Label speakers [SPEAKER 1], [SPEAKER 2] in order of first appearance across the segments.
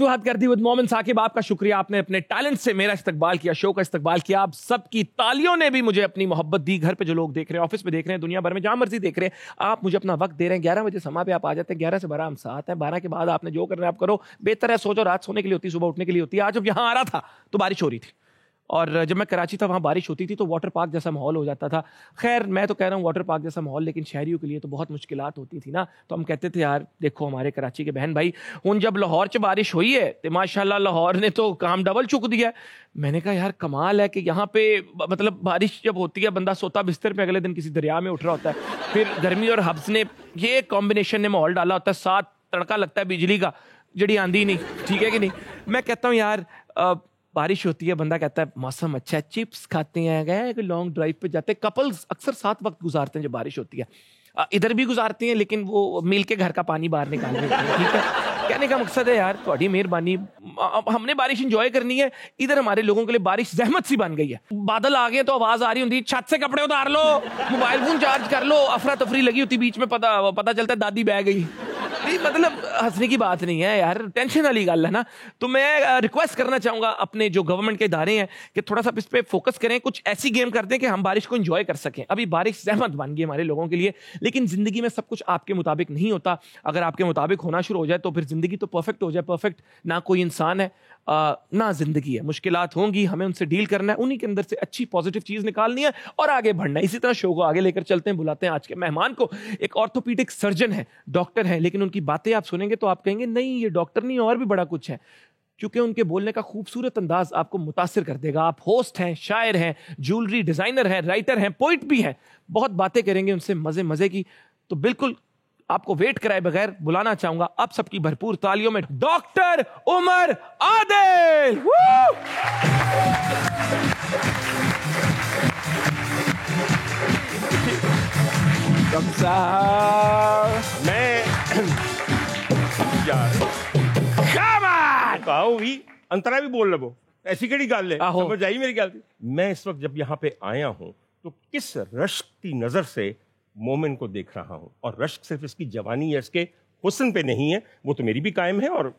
[SPEAKER 1] To हद कर दी with Momin Saqib. आपका शुक्रिया, आपने अपने टैलेंट से मेरा इस्तकबाल किया, शो का इस्तकबाल किया। आप सबकी तालियों ने भी मुझे अपनी मोहब्बत दी। घर पे जो लोग देख रहे हैं, ऑफिस में देख रहे हैं, दुनिया भर में जहां मर्जी देख रहे हैं, आप मुझे अपना वक्त दे रहे हैं। 11 बजे समा पे आप आ जाते हैं, 11 से 12 हम साथ हैं। 12 के बाद आपने जो करना है आप करो। बेहतर है सो जाओ, रात सोने के लिए होती है, सुबह उठने के लिए होती है। आज जब यहाँ आ रहा था तो बारिश हो रही थी, और जब मैं कराची था वहाँ बारिश होती थी तो वाटर पार्क जैसा माहौल हो जाता था। खैर मैं तो कह रहा हूँ वाटर पार्क जैसा माहौल, लेकिन शहरियों के लिए तो बहुत मुश्किलात होती थी ना। तो हम कहते थे यार देखो हमारे कराची के बहन भाई, हुन जब लाहौर च बारिश हुई है तो माशाल्लाह लाहौर ने तो काम डबल चुक दिया। मैंने कहा यार कमाल है कि यहाँ पे मतलब बारिश जब होती है बंदा सोता बिस्तर पे अगले दिन किसी दरिया में उठ रहा होता है। फिर गर्मी और हब्स ने ये कॉम्बिनेशन ने माहौल डाला होता है, साथ तड़का लगता है बिजली का, जड़ी आंधी नहीं, ठीक है कि नहीं। मैं कहता हूँ यार बारिश होती है, बंदा कहता है मौसम अच्छा है, चिप्स खाते हैं, गए लॉन्ग ड्राइव पे जाते हैं। कपल्स अक्सर साथ वक्त गुजारते हैं जब बारिश होती है, इधर भी गुजारते हैं लेकिन वो मिल के घर का पानी बाहर निकाल देते हैं, ठीक है। कहने का मकसद है यार थोड़ी मेहरबानी, हमने बारिश इंजॉय करनी है। इधर हमारे लोगों के लिए बारिश जहमत सी बन गई है। बादल आ गए तो आवाज आ रही होती, छत से कपड़े उतार लो, मोबाइल फोन चार्ज कर लो, अफरा तफरी लगी होती, बीच में पता चलता है दादी बह गई। मतलब हंसने की बात नहीं है यार, टेंशन वाली गल है ना। तो मैं रिक्वेस्ट करना चाहूंगा अपने जो गवर्नमेंट के इदारे हैं कि थोड़ा सा इस पे फोकस करें, कुछ ऐसी गेम कर दें कि हम बारिश को एंजॉय कर सकें। अभी बारिश जहमत बन गई हमारे लोगों के लिए, लेकिन जिंदगी में सब कुछ आपके मुताबिक नहीं होता। अगर आपके मुताबिक होना शुरू हो जाए तो फिर जिंदगी तो परफेक्ट हो जाए। परफेक्ट ना कोई इंसान है ना जिंदगी है। मुश्किलात होंगी, हमें उनसे डील करना है, उन्हीं के अंदर से अच्छी पॉजिटिव चीज निकालनी है और आगे बढ़ना है। इसी तरह शो को आगे लेकर चलते हैं। बुलाते हैं आज के मेहमान को, एक ऑर्थोपीडिक सर्जन है, डॉक्टर है, लेकिन उनकी बातें आप सुनेंगे तो आप कहेंगे नहीं ये डॉक्टर नहीं और भी बड़ा कुछ है, क्योंकि उनके बोलने का खूबसूरत अंदाज आपको मुतासिर कर देगा। आप होस्ट हैं, शायर हैं, ज्वेलरी डिजाइनर हैं, राइटर हैं, पोइट भी हैं। बहुत बातें करेंगे उनसे मजे मजे की। तो बिल्कुल आपको वेट कराए बगैर बुलाना चाहूंगा अब सबकी भरपूर तालियों में डॉक्टर उमर आदिल। डॉक्टर साहब
[SPEAKER 2] मैं यार कहो भी अंतरा भी बोल लो, ऐसी केड़ी गल है, समझ आई मेरी गल। मैं इस वक्त जब यहाँ पे आया हूँ तो किस रश्क की नजर से मोमिन को देख रहा हूँ, और रश्क सिर्फ इसकी जवानी या इसके हुस्न पे नहीं है, वो तो मेरी भी कायम है, और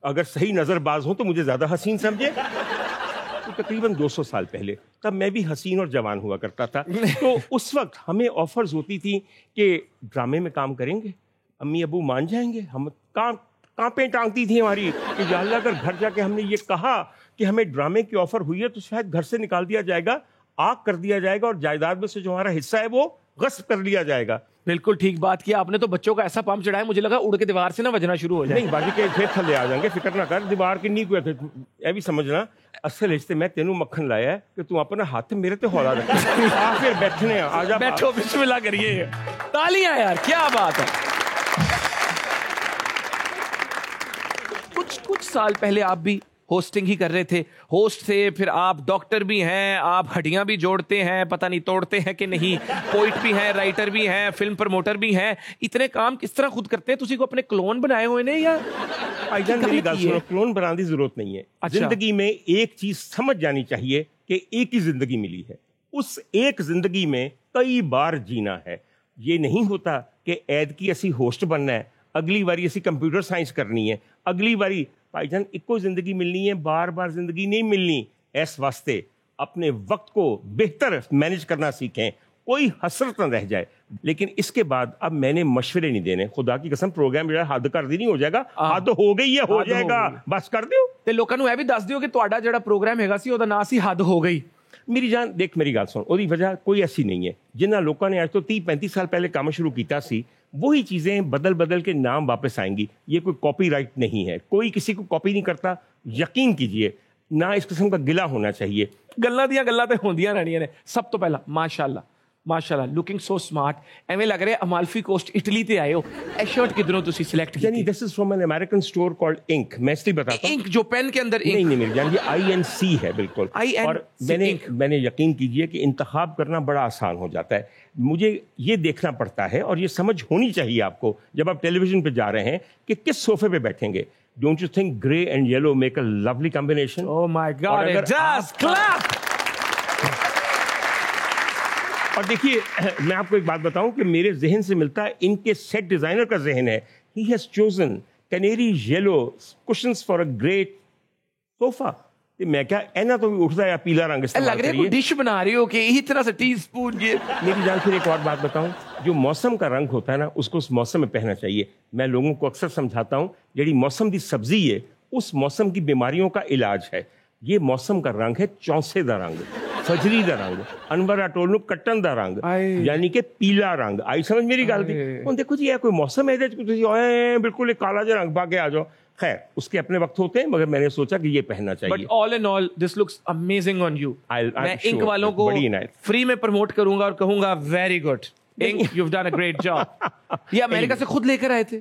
[SPEAKER 2] अगर सही नजरबाज हो तो मुझे ज्यादा हसीन समझे। तो तकरीबन 200 साल पहले तब मैं भी हसीन और जवान हुआ करता था। तो उस वक्त हमें ऑफर्स होती थी कि ड्रामे में काम करेंगे, अम्मी अबू मान जाएंगे। हम कांपे टांगती थी हमारी कि या अल्लाह अगर घर जाके हमने ये कहा कि हमें ड्रामे की ऑफर हुई है तो शायद घर से निकाल दिया जाएगा, आग कर दिया जाएगा, और जायदाद में से जो हमारा हिस्सा है वो गस्ब कर लिया जाएगा।
[SPEAKER 1] बिल्कुल ठीक बात किया आपने। तो बच्चों का ऐसा पंप चढ़ाया, मुझे लगा उड़ के दीवार से ना बजना शुरू हो जाए।
[SPEAKER 2] नहीं बाजी के फिर थले आ जाएंगे, फिक्र ना कर, दीवार की नींव पे ये भी समझना। असल रिश्ते मैं तेनू मक्खन लाया है कि तू अपना हाथ मेरे ते हौला रख। फिर बैठने आजा,
[SPEAKER 1] बैठो, बिस्मिल्लाह करिए, तालियां यार, क्या बात है। कुछ साल पहले आप भी होस्टिंग ही कर रहे थे, होस्ट थे, फिर आप डॉक्टर भी हैं, आप हड्डियां भी जोड़ते हैं, पता नहीं तोड़ते हैं कि नहीं, पोइट भी हैं, राइटर भी हैं, फिल्म प्रमोटर भी हैं। इतने काम किस तरह खुद करते हैं? तुसी को अपने क्लोन बनाए हुए ने या
[SPEAKER 2] मेरी गल सुनो, क्लोन बनाने की जरूरत नहीं है। अच्छा। जिंदगी में एक चीज समझ जानी चाहिए कि एक ही जिंदगी मिली है, उस एक जिंदगी में कई बार जीना है। ये नहीं होता कि ऐद की असी होस्ट बनना है, अगली बारी असी कंप्यूटर साइंस करनी है, अगली बारी भाईजान इको जिंदगी मिलनी है, बार बार जिंदगी नहीं मिलनी। इस वास्ते अपने वक्त को बेहतर मैनेज करना सीखें, कोई हसरत न रह जाए। लेकिन इसके बाद अब मैंने मशवरे नहीं देने, खुदा की कसम। प्रोग्राम जो हद कर दी नहीं हो जाएगा, हद हो गई है, हो जाएगा, बस कर दियो।
[SPEAKER 1] ते लोकां नूं यह भी दस दियो कि तुहाडा जिहड़ा प्रोग्राम हैगा सी ओहदा नाम सी हद हो गई।
[SPEAKER 2] मेरी जान देख, मेरी गल सुन, ओदी वजह कोई ऐसी नहीं है। जिन्हां लोगों ने आज तो 30-35 साल पहले काम शुरू किया सी, वही चीजें बदल बदल के नाम वापस आएंगी। ये कोई कॉपीराइट नहीं है, कोई किसी को कॉपी नहीं करता, यकीन कीजिए। ना इस किस्म का गिला होना चाहिए।
[SPEAKER 1] गल्लां दियां गल्लां ते होंदियां रहनियां ने। सब तो पहला माशाल्लाह माशाल्लाह, लुकिंग सो स्मार्ट, एवें लग रहा है अमाल्फी कोस्ट इटली ते आए हो। ए शर्ट किधरों तुसी सिलेक्ट की?
[SPEAKER 2] This is from an American store called Ink. मैं इसलिए बताता हूं,
[SPEAKER 1] इंक जो पेन के अंदर इंक
[SPEAKER 2] नहीं मेरी जान, ये INC है बिल्कुल। और मैंने यकीन कीजिए कि इंतखाब करना बड़ा आसान हो जाता है। मुझे ये देखना पड़ता है और ये समझ होनी चाहिए आपको जब आप टेलीविजन पे जा रहे हैं कि किस सोफे पे बैठेंगे। Don't you think grey and yellow make a lovely combination?
[SPEAKER 1] Oh my God, just clap.
[SPEAKER 2] और देखिए, मैं आपको एक बात बताऊं कि मेरे जहन से मिलता है, इनके सेट डिजाइनर का जहन है। He has chosen canary yellow cushions for a great sofa. ਤੇ ਮੈਂ ਕਿਹਾ ਇਹਨਾਂ ਤੋਂ ਵੀ ਉੱਠਦਾ ਹੈ ਪੀਲਾ रंग इस्तेमाल
[SPEAKER 1] लग रहा है कोई डिश बना रही हो कि इस तरह से टीस्पून ये.
[SPEAKER 2] मेरी जान फिर एक और बात बताऊं, जो मौसम का रंग होता है ना उसको उस मौसम में पहनना चाहिए. मैं लोगों को अक्सर समझाता हूं ਜਿਹੜੀ मौसम ਦੀ सब्जी है उस मौसम की बीमारियों का इलाज है. ये मौसम का रंग है चौंसे ਦਾ रंग, फजरी ਦਾ रंग, ਅਨਵਰ ਅਟੋਲ ਨੂੰ ਕੱਟਣ ਦਾ ਰੰਗ, ਯਾਨੀ ਕਿ ਪੀਲਾ ਰੰਗ. ਆਈ ਸਮਝ ਮੇਰੀ ਗੱਲ ਦੀ? ਹੁਣ ਦੇਖੋ ਜੀ ਇਹ ਕੋਈ ਮੌਸਮ ਹੈ ਇਹਦੇ ਚ ਤੁਸੀਂ ਓਏ ਬਿਲਕੁਲ ਇੱਕ ਕਾਲਾ ਜਿਹਾ ਰੰਗ ਪਾ ਕੇ ਆ ਜਾਓ. खैर उसके अपने वक्त होते हैं, मगर मैंने सोचा कि ये पहनना चाहिए.
[SPEAKER 1] But all in all, this looks amazing on you. मैं इंक वालों को फ्री में प्रमोट करूंगा और कहूंगा very good Ink, you've done a great job. ये अमेरिका से खुद लेकर आए थे?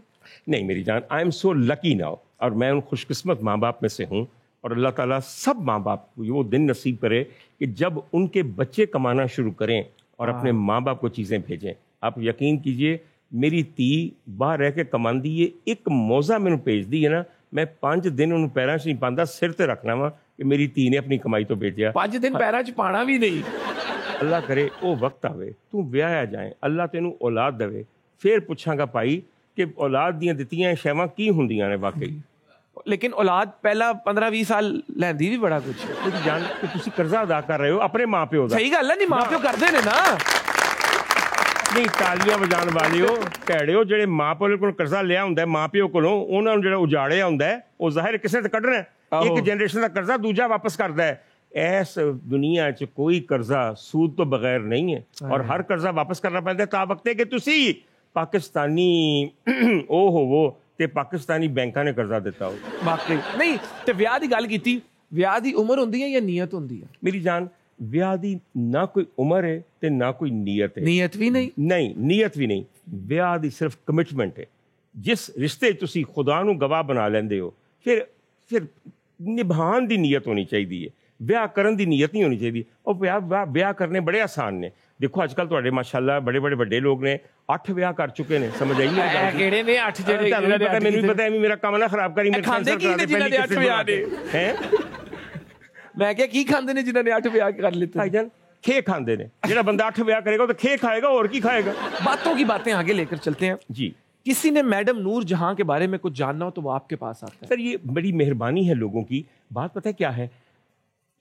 [SPEAKER 2] नहीं मेरी जान, I am so lucky now. और मैं उन खुशकिस्मत माँ बाप में से हूँ, और अल्लाह ताला सब माँ बाप को वो दिन नसीब करे कि जब उनके बच्चे कमाना शुरू करें और अपने माँ बाप को चीज़ें भेजें. आप यकीन कीजिए ਮੇਰੀ ਧੀ ਬਾਹਰ ਰਹਿ ਕੇ ਕਮਾਉਂਦੀ ਏ, ਇੱਕ ਮੌਜ਼ਾ ਮੈਨੂੰ ਭੇਜਦੀ ਹੈ ਨਾ, ਮੈਂ 5 ਦਿਨ ਉਹਨੂੰ ਪੈਰਾਂ 'ਚ ਨਹੀਂ ਪਾਉਂਦਾ, ਸਿਰ ਤੇ ਰੱਖਣਾ ਵਾ ਕਿ ਮੇਰੀ ਧੀ ਨੇ ਆਪਣੀ ਕਮਾਈ ਤੋਂ ਭੇਜਿਆ.
[SPEAKER 1] 5 ਦਿਨ ਪੈਰਾਂ 'ਚ ਪਾਣਾ ਵੀ ਨਹੀਂ.
[SPEAKER 2] ਅੱਲਾ ਕਰੇ ਉਹ ਵਕਤ ਆਵੇ, ਤੂੰ ਵਿਆਹਿਆ ਜਾਏ, ਅੱਲਾ ਤੈਨੂੰ ਔਲਾਦ ਦੇਵੇ, ਫਿਰ ਪੁੱਛਾਂਗਾ ਭਾਈ ਕਿ ਔਲਾਦ ਦੀਆਂ ਦਿੱਤੀਆਂ ਸ਼ੈਵਾਂ ਕੀ ਹੁੰਦੀਆਂ ਨੇ ਵਾਕਈ.
[SPEAKER 1] ਲੇਕਿਨ ਔਲਾਦ ਪਹਿਲਾਂ 15-20 ਸਾਲ ਲੈਂਦੀ ਵੀ ਬੜਾ ਕੁਝ.
[SPEAKER 2] ਤੁਸੀਂ ਜਾਣ ਕਿ ਤੁਸੀਂ ਕਰਜ਼ਾ ਅਦਾ ਕਰ ਰਹੇ ਹੋ ਆਪਣੇ ਮਾਂ ਪਿਓ ਦਾ.
[SPEAKER 1] ਸਹੀ ਗੱਲ ਹੈ, ਨਹੀਂ ਮਾਂ ਪਿਓ ਕਰਦੇ ਨੇ ਨਾ.
[SPEAKER 2] ਨਹੀਂ ਤਾਲੀਆਂ ਵਜਾਉਣ ਵਾਲਿਓ ਭੈੜਿਓ, ਜਿਹੜੇ ਮਾਂ ਪਿਓ ਕੋਲ ਕਰਜ਼ਾ ਲਿਆ ਹੁੰਦਾ ਮਾਂ ਪਿਓ ਕੋਲੋਂ, ਉਹਨਾਂ ਨੂੰ ਜਿਹੜਾ ਉਜਾੜਿਆ ਹੁੰਦਾ ਉਹ ਜ਼ਾਹਿਰ ਕਿਸੇ ਤੇ ਕੱਢਣਾ. ਇੱਕ ਜਨਰੇਸ਼ਨ ਦਾ ਕਰਜ਼ਾ ਦੂਜਾ ਵਾਪਸ ਕਰਦਾ ਹੈ. ਇਸ ਦੁਨੀਆ 'ਚ ਕੋਈ ਕਰਜ਼ਾ ਸੂਦ ਤੋਂ ਬਗੈਰ ਨਹੀਂ ਹੈ, ਔਰ ਹਰ ਕਰਜ਼ਾ ਵਾਪਸ ਕਰਨਾ ਪੈਂਦਾ ਤਾਂ ਵਕਤੇ ਕਿ ਤੁਸੀਂ ਪਾਕਿਸਤਾਨੀ ਉਹ ਹੋਵੋ ਤੇ ਪਾਕਿਸਤਾਨੀ ਬੈਂਕਾਂ ਨੇ ਕਰਜ਼ਾ ਦਿੱਤਾ ਹੋ.
[SPEAKER 1] ਵਾਕਈ ਨਹੀਂ. ਤੇ ਵਿਆਹ ਦੀ ਗੱਲ ਕੀਤੀ, ਵਿਆਹ ਦੀ ਉਮਰ ਹੁੰਦੀ ਹੈ ਜਾਂ ਨੀਅਤ ਹੁੰਦੀ ਹੈ?
[SPEAKER 2] ਮੇਰੀ ਜਾਨ ਵਿਆਹ ਦੀ ਨਾ ਕੋਈ ਉਮਰ ਹੈ ਤੇ ਨਾ ਕੋਈ ਨੀਅਤ ਹੈ.
[SPEAKER 1] ਨੀਅਤ ਵੀ ਨਹੀਂ?
[SPEAKER 2] ਨਹੀਂ ਨੀਅਤ ਵੀ ਨਹੀਂ. ਵਿਆਹ ਦੀ ਸਿਰਫ ਕਮਿਟਮੈਂਟ ਹੈ. ਜਿਸ ਰਿਸ਼ਤੇ ਤੁਸੀਂ ਖੁਦਾ ਨੂੰ ਗਵਾਹ ਬਣਾ ਲੈਂਦੇ ਹੋ, ਫਿਰ ਨਿਭਾਉਣ ਦੀ ਨੀਅਤ ਹੋਣੀ ਚਾਹੀਦੀ ਹੈ. ਵਿਆਹ ਕਰਨ ਦੀ ਨੀਅਤ ਨਹੀਂ ਹੋਣੀ ਚਾਹੀਦੀ. ਉਹ ਵਿਆਹ ਕਰਨੇ ਬੜੇ ਆਸਾਨ ਨੇ. ਦੇਖੋ ਅੱਜ ਕੱਲ੍ਹ ਤੁਹਾਡੇ ਮਾਸ਼ਾਅੱਲਾ ਬੜੇ ਬੜੇ ਵੱਡੇ ਲੋਕ ਨੇ, 8 ਵਿਆਹ ਕਰ ਚੁੱਕੇ ਨੇ. ਸਮਝ ਆਈ ਨਹੀਂ
[SPEAKER 1] ਕਿਹੜੇ ਨੇ 8 ਜਿਹੜੇ?
[SPEAKER 2] ਮੈਨੂੰ ਵੀ ਪਤਾ, ਐਵੇਂ ਮੇਰਾ ਕੰਮ ਨਾ ਖਰਾਬ ਕਰੀ. ਮੇਰੇ
[SPEAKER 1] ਖਾਂਦੇ ਕੀ ਨੇ ਜਿਨ੍ਹਾਂ ਦੇ 8 ਵਿਆਹ ਨੇ? ਹੈ ਮੈਂ ਕਿਹਾ ਕੀ ਖਾਂਦੇ ਨੇ ਜਿਨ੍ਹਾਂ ਨੇ 8 ਵਿਆਹ ਕਰ ਲਿੱਤੇ? ਭਾਈਜਾਨ
[SPEAKER 2] खे खाते हैं. ਜਿਹੜਾ ਬੰਦਾ 8 ਵਿਆਹ करेगा तो खे खाएगा और की खाएगा.
[SPEAKER 1] बातों की बातें आगे लेकर चलते हैं
[SPEAKER 2] जी.
[SPEAKER 1] किसी ने मैडम नूर जहां के बारे में कुछ जानना हो तो वो आपके पास आता है.
[SPEAKER 2] सर ये बड़ी मेहरबानी है लोगों की. बात पता है क्या है,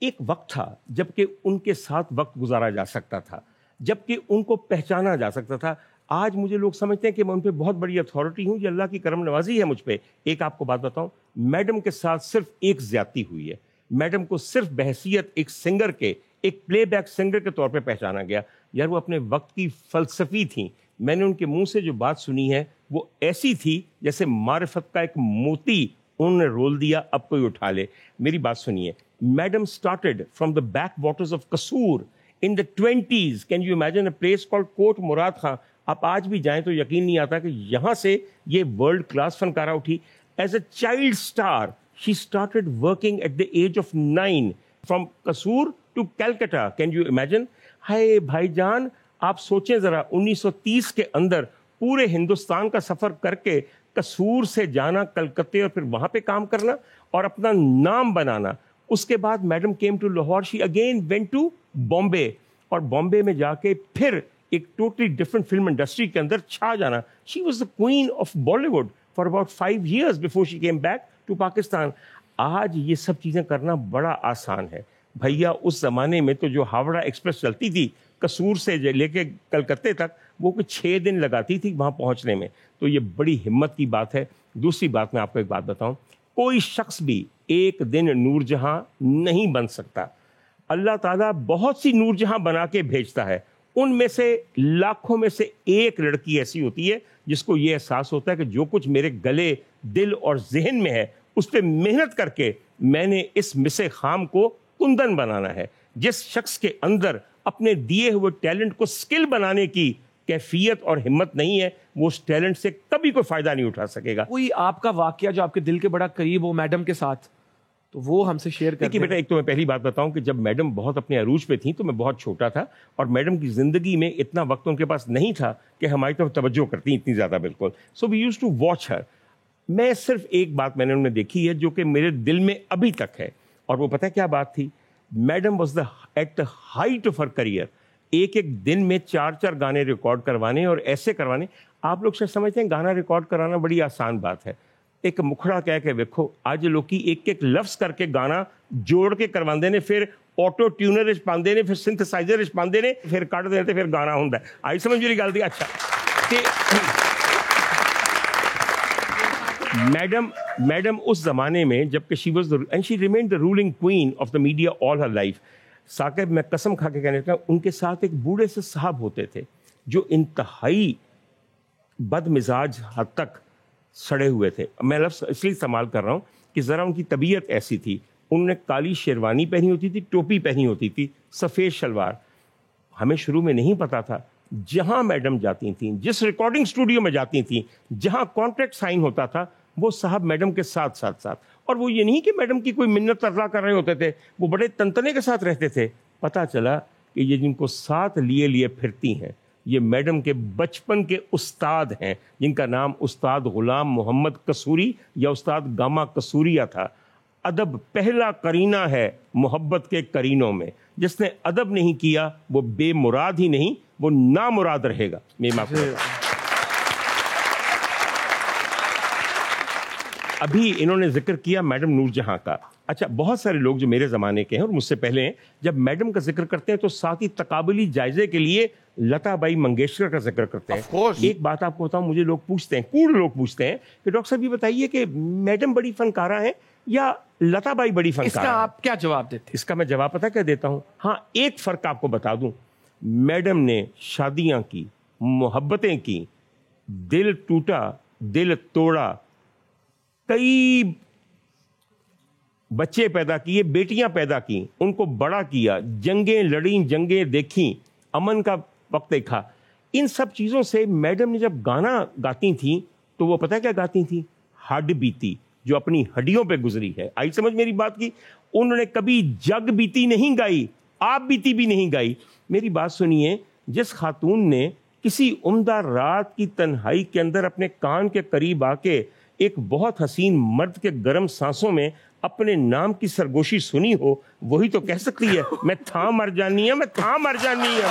[SPEAKER 2] एक वक्त था जबकि उनके साथ वक्त गुजारा जा सकता था, जबकि उनको पहचाना जा सकता था. आज मुझे लोग समझते हैं कि मैं उन पर बहुत बड़ी अथॉरिटी हूँ. ये अल्लाह की करम नवाजी है मुझ पर. एक आपको बात बताऊँ, मैडम के साथ सिर्फ एक ज्यादती हुई है. मैडम को सिर्फ बहसियत एक सिंगर के, एक प्लेबैक सिंगर के तौर पे पहचाना गया. यार वो अपने वक्त की फलसफी थी. मैंने उनके मुंह से जो बात सुनी है वो ऐसी थी जैसे मारिफत का एक मोती उन्होंने रोल दिया, अब कोई उठा ले. मेरी बात सुनिए. Madam started from the back waters of Kasur in the 20s. Can you imagine a place called Kot Murad Khan. आप आज भी जाएं तो यकीन नहीं आता कि यहाँ से ये वर्ल्ड क्लास फनकारा उठी. As a child star she started working at the age of 9 from Kasur to Calcutta. Can you imagine? हाय भाईजान, आप सोचें ज़रा 1930 के अंदर पूरे हिंदुस्तान का सफ़र करके कसूर से जाना कलकत्ते और फिर वहाँ पे काम करना और अपना नाम बनाना. उसके बाद madam came to Lahore. She again went to Bombay, और बॉम्बे में जाके फिर एक टोटली डिफरेंट फिल्म इंडस्ट्री के अंदर छा जाना. She was the queen of Bollywood for about 5 years before she came back to Pakistan. आज ये सब चीज़ें करना बड़ा आसान है भैया. उस ज़माने में तो जो हावड़ा एक्सप्रेस चलती थी कसूर से लेके कलकत्ते तक, वो कुछ 6 दिन लगाती थी वहाँ पहुँचने में. तो ये बड़ी हिम्मत की बात है. दूसरी बात मैं आपको एक बात बताऊँ, कोई शख्स भी एक दिन नूरजहाँ नहीं बन सकता. अल्लाह ताला बहुत सी नूरजहाँ बना के भेजता है. उनमें से लाखों में से एक लड़की ऐसी होती है जिसको ये एहसास होता है कि जो कुछ मेरे गले, दिल और जहन में है उस पर मेहनत करके मैंने इस मिसे खाम को कुंदन बनाना है. जिस शख्स के अंदर अपने दिए हुए टैलेंट को स्किल बनाने की कैफियत और हिम्मत नहीं है, वो उस टैलेंट से कभी कोई फायदा नहीं उठा सकेगा.
[SPEAKER 1] कोई आपका वाकया जो आपके दिल के बड़ा करीब हो मैडम के साथ, तो वो हमसे शेयर करें.
[SPEAKER 2] देखिए बेटा, एक तो मैं पहली बात बताऊं कि जब मैडम बहुत अपने अरूज पे थी तो मैं बहुत छोटा था, और मैडम की ज़िंदगी में इतना वक्त उनके पास नहीं था कि हमारी तरफ तवज्जो करती इतनी ज़्यादा. बिल्कुल. So we used to watch her. मैं सिर्फ एक बात मैंने उन्हें देखी है जो कि मेरे दिल में अभी तक है, और वो पता है क्या बात थी? Madam was at the height of her career. एक एक दिन में 4-4 गाने रिकॉर्ड करवाने और ऐसे करवाने. आप लोग शायद समझते हैं गाना रिकॉर्ड कराना बड़ी आसान बात है. ایک ਮੁਖੜਾ ਕਹਿ ਕੇ ਵੇਖੋ, ਅੱਜ ਲੋਕੀ ਇੱਕ ਇੱਕ ਲਫ਼ਜ਼ ਕਰਕੇ ਗਾਣਾ ਜੋੜ ਕੇ ਕਰਵਾਉਂਦੇ ਨੇ, ਫਿਰ ਆਟੋ ਟਿਊਨਰ ਵਿੱਚ ਪਾਉਂਦੇ ਨੇ, ਫਿਰ ਸਿੰਥੇਸਾਈਜ਼ਰ ਵਿੱਚ ਪਾਉਂਦੇ ਨੇ, ਫਿਰ ਕੱਢਦੇ ਨੇ ਤੇ ਫਿਰ ਗਾਣਾ ਹੁੰਦਾ। ਆਈ ਸਮਝ ਮੇਰੀ ਗੱਲ ਦੀ? ਅੱਛਾ, ਤੇ मैडम उस ज़माने में जबकि she was and she remained the ruling queen of the media all her life, Saqib मैं कसम खा के कहने लगता हूँ, उनके साथ एक बूढ़े से साहब होते थे जो इंतहाई बदमिजाज हद तक सड़े हुए थे। मैं लफ्ज़ इसलिए इस्तेमाल कर रहा हूँ कि ज़रा उनकी तबीयत ऐसी थी, उन्होंने काली शेरवानी पहनी होती थी, टोपी पहनी होती थी, सफ़ेद शलवार। हमें शुरू में नहीं पता था, जहाँ मैडम जाती थीं, जिस रिकॉर्डिंग स्टूडियो में जाती थीं, जहाँ कॉन्ट्रैक्ट साइन होता था, वो साहब मैडम के साथ साथ साथ। और वो ये नहीं कि मैडम की कोई मिन्नत अदा कर रहे होते थे, वो बड़े तनतने के साथ रहते थे। पता चला कि ये जिनको साथ लिए लिए फिरती हैं, ये मैडम के बचपन के उस्ताद हैं, जिनका नाम उस्ताद गुलाम मोहम्मद कसूरी या उस्ताद गामा कसूरिया था। अदब पहला करीना है मोहब्बत के करीनों में, जिसने अदब नहीं किया वो बेमुराद ही नहीं, वो नामुराद रहेगा। मेरी माफ अभी इन्होंने जिक्र किया मैडम नूरजहां का। अच्छा, बहुत सारे लोग जो मेरे ज़माने के हैं और मुझसे पहले हैं, जब मैडम का जिक्र करते हैं तो साथ ही तकाबली जायजे के लिए लताबाई मंगेशकर का जिक्र करते हैं। एक बात आपको बताऊं, मुझे लोग पूछते हैं, कूड़ लोग पूछते हैं कि डॉक्टर साहब ये बताइए कि मैडम बड़ी फनकारा है या लताबाई बड़ी फनकारा?
[SPEAKER 1] इसका आप क्या जवाब देते?
[SPEAKER 2] इसका मैं जवाब पता क्या देता हूं? हाँ, एक फ़र्क आपको बता दूं, मैडम ने शादियां की, मोहब्बतें की, दिल टूटा, दिल तोड़ा, कई बच्चे पैदा किए, बेटियां पैदा की, उनको बड़ा किया, जंगें लड़ी, जंगें देखी, अमन का वक्त देखा। इन सब चीज़ों से मैडम ने जब गाना गाती थी तो वो पता है क्या गाती थी? हड बीती, जो अपनी हड्डियों पे गुजरी है। आई समझ मेरी बात की? उन्होंने कभी जग बीती नहीं गाई, आप बीती भी नहीं गाई। मेरी बात सुनिए, जिस खातून ने किसी उम्दा रात की तन्हाई के अंदर अपने कान के करीब आके एक बहुत हसीन मर्द के गर्म सांसों में अपने नाम की सरगोशी सुनी हो, वही तो कह सकती है मैं था मर जानी है, मैं था मर जानी है।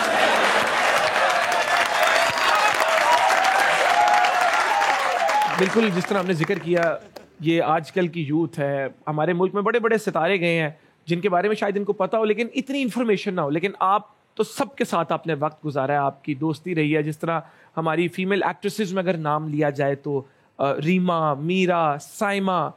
[SPEAKER 1] बिल्कुल, जिस तरह आपने जिक्र किया, ये आजकल की यूथ है, हमारे मुल्क में बड़े बड़े सितारे गए हैं जिनके बारे में शायद इनको पता हो लेकिन इतनी इन्फॉर्मेशन ना हो, लेकिन आप तो सबके साथ आपने वक्त गुजारा है, आपकी दोस्ती रही है। जिस तरह हमारी फीमेल एक्ट्रेसेस में अगर नाम लिया जाए तो रीमा, मीरा, साइमा।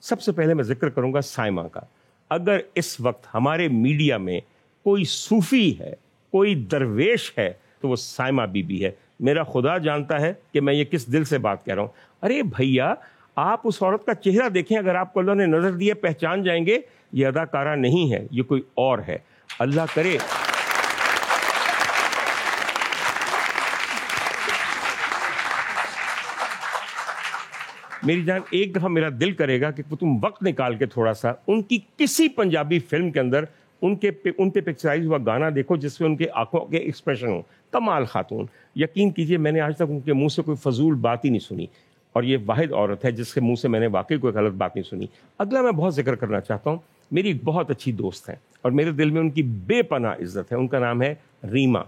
[SPEAKER 2] सबसे पहले मैं जिक्र करूंगा साइमा का। अगर इस वक्त हमारे मीडिया में कोई सूफी है, कोई दरवेश है, तो वो साइमा बीबी है। मेरा खुदा जानता है कि मैं ये किस दिल से बात कह रहा हूँ। अरे भैया, आप उस औरत का चेहरा देखें, अगर आपको अल्लाह ने नजर दिए पहचान जाएंगे ये अदाकारा नहीं है, ये कोई और है। अल्लाह करे मेरी जान, एक दफ़ा मेरा दिल करेगा कि तुम वक्त निकाल के थोड़ा सा उनकी किसी पंजाबी फिल्म के अंदर उन पे पिक्चराइज हुआ गाना देखो जिसमें उनके आंखों के एक्सप्रेशन हो। कमाल खातून, यकीन कीजिए मैंने आज तक उनके मुंह से कोई फजूल बात ही नहीं सुनी, और ये वाहिद औरत है जिसके मुंह से मैंने वाकई कोई गलत बात नहीं सुनी। अगला मैं बहुत जिक्र करना चाहता हूँ, मेरी एक बहुत अच्छी दोस्त है और मेरे दिल में उनकी बेपनाह इज्जत है। उनका नाम है रीमा।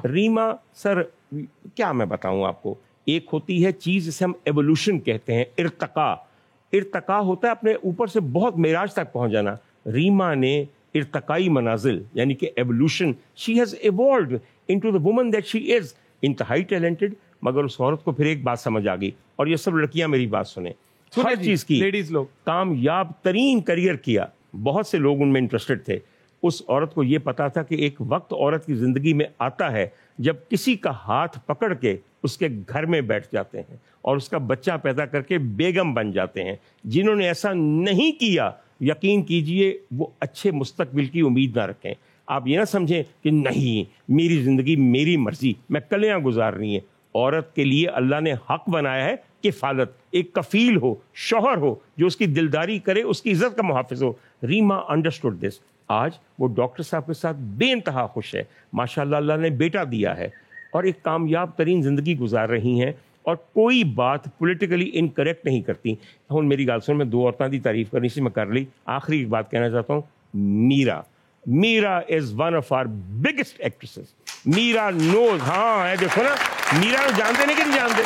[SPEAKER 2] रीमा सर, क्या मैं बताऊँ आपको, एक होती है चीज़ जिसे हम एवोल्यूशन कहते हैं, इर्तका होता है अपने ऊपर से बहुत मेराज तक पहुँच जाना। रीमा ने इर्तकाई मनाजिल यानी कि evolution, she has evolved into the woman that she is. इंतहाई टैलेंटेड, मगर उस औरत को फिर एक बात समझ आ गई, और ये सब लड़कियां मेरी बात सुने, हर चीज़ की
[SPEAKER 1] लेडीज़ लोग
[SPEAKER 2] कामयाब तरीन करियर किया, बहुत से लोग उनमें इंटरेस्टेड थे। उस औरत को ये पता था कि एक वक्त औरत की ज़िंदगी में आता है जब किसी का हाथ पकड़ के उसके घर में बैठ जाते हैं और उसका बच्चा पैदा करके बेगम बन जाते हैं। जिन्होंने ऐसा नहीं किया, यकीन कीजिए वो अच्छे मुस्तकबिल की उम्मीद ना रखें। आप ये ना समझें कि नहीं मेरी ज़िंदगी मेरी मर्जी, मैं कलियाँ गुजारनी है। औरत के लिए अल्लाह ने हक बनाया है किफ़ालत, एक कफ़ील हो, शौहर हो जो उसकी दिलदारी करे, उसकी इज़्ज़त का मुहाफ़िज़ हो। Reema understood this. आज वो डॉक्टर साहब के साथ बेइंतहा खुश है, माशाअल्लाह अल्लाह ने बेटा दिया है और एक कामयाब तरीन ज़िंदगी गुजार रही हैं और कोई बात पॉलिटिकली इनकरेक्ट नहीं करती। हुण मेरी गाल सुन, मैं दो औरतां दी तारीफ करनी सी, मैं कर ली। आखिरी एक बात कहना चाहता हूँ, Meera is one of our biggest actresses. Meera knows, हाँ है, देखो ना, मीरा जानते नहीं कि नहीं जानते।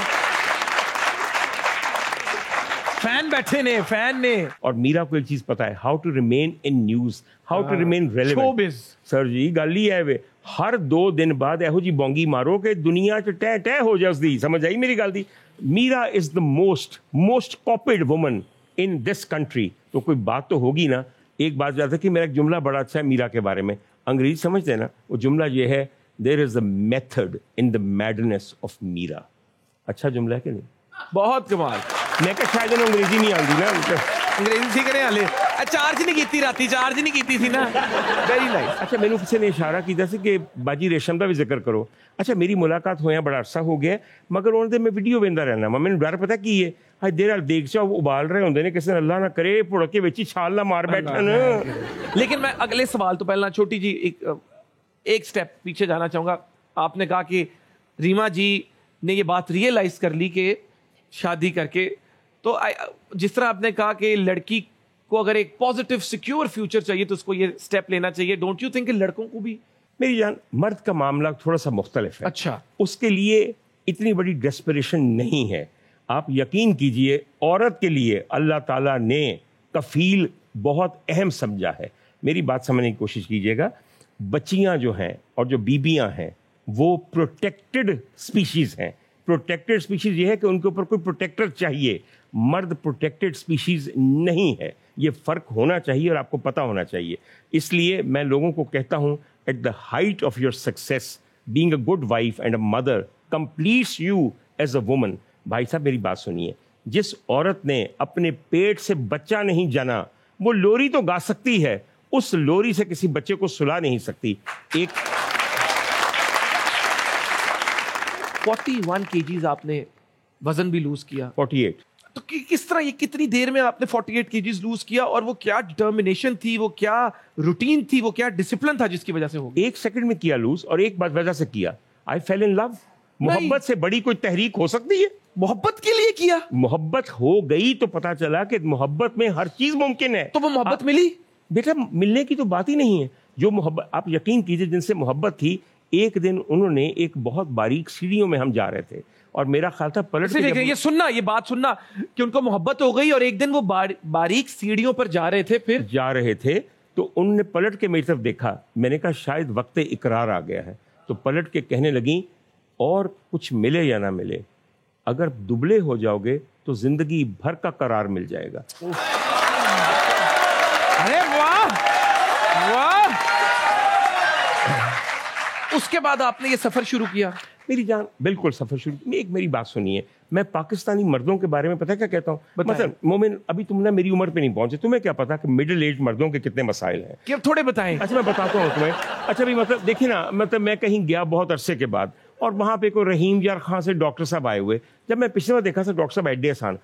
[SPEAKER 1] फैन बैठे ने, फैन ने।
[SPEAKER 2] और मीरा को एक चीज पता है, how to remain in news, how to remain relevant.
[SPEAKER 1] Showbiz
[SPEAKER 2] sir ji गल ही है वे, हर 2 दिन बाद ਇਹੋ ਜੀ ਬੋਂਗੀ ਮਾਰੋ ਕਿ ਦੁਨੀਆ 'ਚ ਟਹਿ ਟਹਿ ਹੋ ਜਾ ਉਸਦੀ। ਸਮਝ ਆਈ ਮੇਰੀ ਗੱਲ ਦੀ? Meera is the most copied woman in this country. तो कोई बात तो होगी ना। एक बात याद है कि मेरा एक जुमला बड़ा अच्छा है मीरा के बारे में, अंग्रेजी समझते हैं ना, वो जुमला ये है, there is a method in the madness of Meera. अच्छा जुमला है कि नहीं?
[SPEAKER 1] बहुत कमाल।
[SPEAKER 2] मैं क्या शायद अंग्रेजी नहीं आती ना,
[SPEAKER 1] अंग्रेजी सीख रहे हाले। चार्ज नहीं कीती राती, चार्ज नहीं कीती थी ना। Very nice.
[SPEAKER 2] अच्छा मैंने किसी ने इशारा किया ਸੀ कि बाजी रेशम का भी जिक्र करो। अच्छा मेरी मुलाकात होया बड़ा अरसा हो गया, मगर उन्होंने मैं वीडियो वेंदा रहना वा, मैंने डर पता की है, आज देर नाल देख चा उबाल रहे होंगे ने, किसी ने अल्लाह ना करे भुड़क के विच ही छाल ना मार बैठन।
[SPEAKER 1] लेकिन मैं अगले सवाल तो पहला छोटी जी एक स्टेप पीछे जाना चाहूंगा। आपने कहा कि रीमा जी ने ये बात रियलाइज कर ली कि शादी करके, तो जिस तरह आपने कहा कि लड़की को अगर एक पॉजिटिव सिक्योर फ्यूचर चाहिए तो उसको ये स्टेप लेना चाहिए, डोंट यू थिंक लड़कों को भी?
[SPEAKER 2] मेरी जान, मर्द का मामला थोड़ा सा मुख्तलिफ है।
[SPEAKER 1] अच्छा,
[SPEAKER 2] उसके लिए इतनी बड़ी डेस्परेशन नहीं है। आप यकीन कीजिए, औरत के लिए अल्लाह ताला ने कफील बहुत अहम समझा है। मेरी बात समझने की कोशिश कीजिएगा। बच्चियां जो हैं और जो बीबियां हैं वो प्रोटेक्टेड स्पीशीज हैं। प्रोटेक्टेड स्पीशीज ये है कि उनके ऊपर कोई प्रोटेक्टर चाहिए। मर्द प्रोटेक्टेड स्पीशीज नहीं है। ये फर्क होना चाहिए और आपको पता होना चाहिए। इसलिए मैं लोगों को कहता हूं, at the height of your success, being a good wife and a mother completes you as a woman. भाई साहब मेरी बात सुनिए, जिस औरत ने अपने पेट से बच्चा नहीं जाना, वो लोरी तो गा सकती है, उस लोरी से किसी बच्चे को सुला नहीं सकती। एक
[SPEAKER 1] 41 केजीज आपने वजन भी लूज किया।
[SPEAKER 2] 48।
[SPEAKER 1] तो किस तरह, ये कितनी देर में आपने 48 केजीज लूज किया, और वो क्या डिटर्मिनेशन थी, वो क्या रूटीन थी, वो क्या डिसिप्लिन था जिसकी वजह से हो गया?
[SPEAKER 2] 1 सेकंड में किया लूज, और एक बात वजह से किया, आई फेल इन लव। मोहब्बत से बड़ी कोई तहरीक हो सकती है?
[SPEAKER 1] मोहब्बत के लिए किया।
[SPEAKER 2] मोहब्बत हो गई तो पता चला कि मोहब्बत में हर चीज मुमकिन है।
[SPEAKER 1] तो वो मोहब्बत मिली?
[SPEAKER 2] बेटा मिलने की तो बात ही नहीं है। जो मोहब्बत, आप यकीन कीजिए, जिनसे मोहब्बत थी, एक दिन उन्होंने, एक बहुत बारीक सीढ़ियों में हम जा रहे थे और मेरा ख्याल था पलट के
[SPEAKER 1] ये सुनना, ये बात सुनना कि उनको मोहब्बत हो गई और एक दिन वो बारीक सीढ़ियों पर जा रहे थे,
[SPEAKER 2] तो उन्होंने पलट के मेरी तरफ देखा। मैंने कहा शायद वक्त इकरार आ गया है। तो पलट के कहने लगी, और कुछ मिले या ना मिले, अगर दुबले हो जाओगे तो जिंदगी भर का करार मिल जाएगा।
[SPEAKER 1] अरे वाह वाह। उसके बाद आपने ये सफर शुरू किया?
[SPEAKER 2] मेरी जान, बिल्कुल सफर शुरू। एक मेरी बात सुनिए, मैं पाकिस्तानी मर्दों के बारे में पता क्या कहता हूँ? मतलब मोमिन, अभी तुम ना मेरी उम्र पे नहीं पहुंचे, तुम्हें क्या पता कि मिडिल एज मर्दों के कितने मसाइल हैं?
[SPEAKER 1] क्या थोड़े बताएं।
[SPEAKER 2] अच्छा मैं बताता हूँ तुम्हें। अच्छा भी मतलब देखिए ना, मतलब मैं कहीं गया बहुत अरसे के बाद, और वहां पे कोई रहीम यार खान से डॉक्टर साहब आए हुए। जब मैं पिछले बार देखा था, डॉक्टर साहब एडे आसान,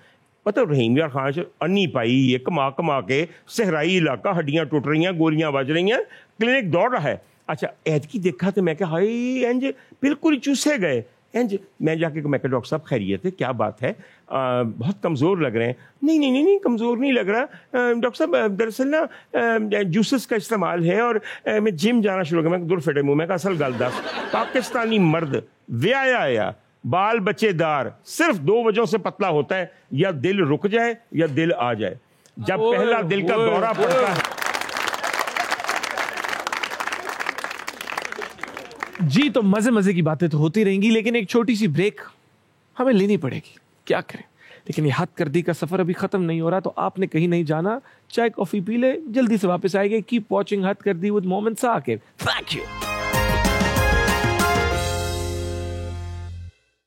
[SPEAKER 2] मतलब रहीम यार खान से अन्नी पाई, ये कमा कमा के सहराई इलाका, हड्डियां टूट रही हैं, गोलियां बज रही हैं, क्लिनिक दौड़ रहा है। अच्छा ऐद की देखा तो मैं क्या, हाय इंज बिल्कुल ही चूसे गए इंज। मैं जाके मैं क्या, डॉक्टर साहब खैरियत है, क्या बात है, बहुत कमज़ोर लग रहे हैं। नहीं कमज़ोर नहीं लग रहा डॉक्टर साहब, दरअसल ना जूसेस का इस्तेमाल है और मैं जिम जाना शुरू कर। मैं दूर फिटे मुँह, मैं कहा असल गल दस, पाकिस्तानी मर्द व्याया आया बाल बच्चेदार सिर्फ 2 वजहों से पतला होता है, या दिल रुक जाए या दिल आ जाए। जब पहला दिल का दौरा पड़ता है।
[SPEAKER 1] जी तो मजे मजे की बातें तो होती रहेंगी, लेकिन एक छोटी सी ब्रेक हमें लेनी पड़ेगी। क्या करें, लेकिन ये हथकर्दी का सफर अभी खत्म नहीं हो रहा, तो आपने कहीं नहीं जाना। चाय कॉफी पी ले, जल्दी से वापस आएंगे। कीप वॉचिंग हथकर्दी with Momin Saqib. Thank you.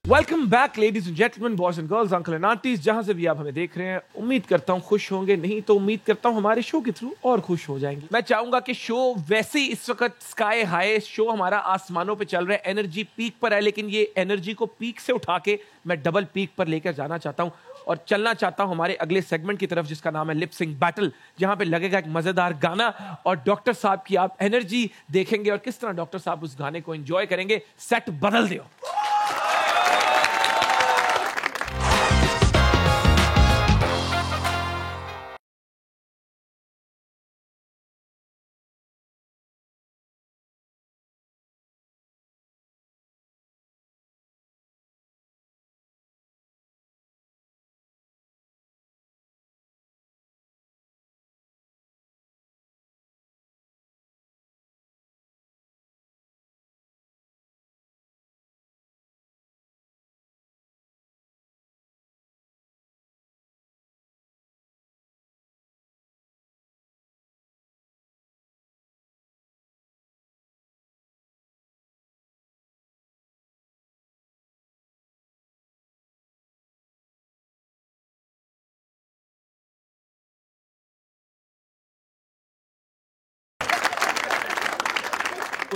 [SPEAKER 1] Welcome back ladies and gentleman, boys and girls, uncle and aunties, जहां से भी आप हमें देख रहे हैं। उम्मीद करता हूं खुश होंगे, नहीं तो उम्मीद करता हूं हमारे शो के थ्रू और खुश हो जाएंगे। मैं चाहूंगा कि शो वैसे ही इस वक्त स्काई हाई, शो हमारा आसमानों पे चल रहा है, एनर्जी पीक पर है, लेकिन ये एनर्जी को पीक से उठा के मैं डबल पीक पर लेकर जाना चाहता हूं और चलना चाहता हूं हमारे अगले सेगमेंट की तरफ, जिसका नाम है लिप सिंक बैटल, जहां पे लगेगा एक मजेदार गाना और डॉक्टर साहब की आप एनर्जी देखेंगे और किस तरह डॉक्टर साहब उस गाने को एंजॉय करेंगे। सेट बदल दो।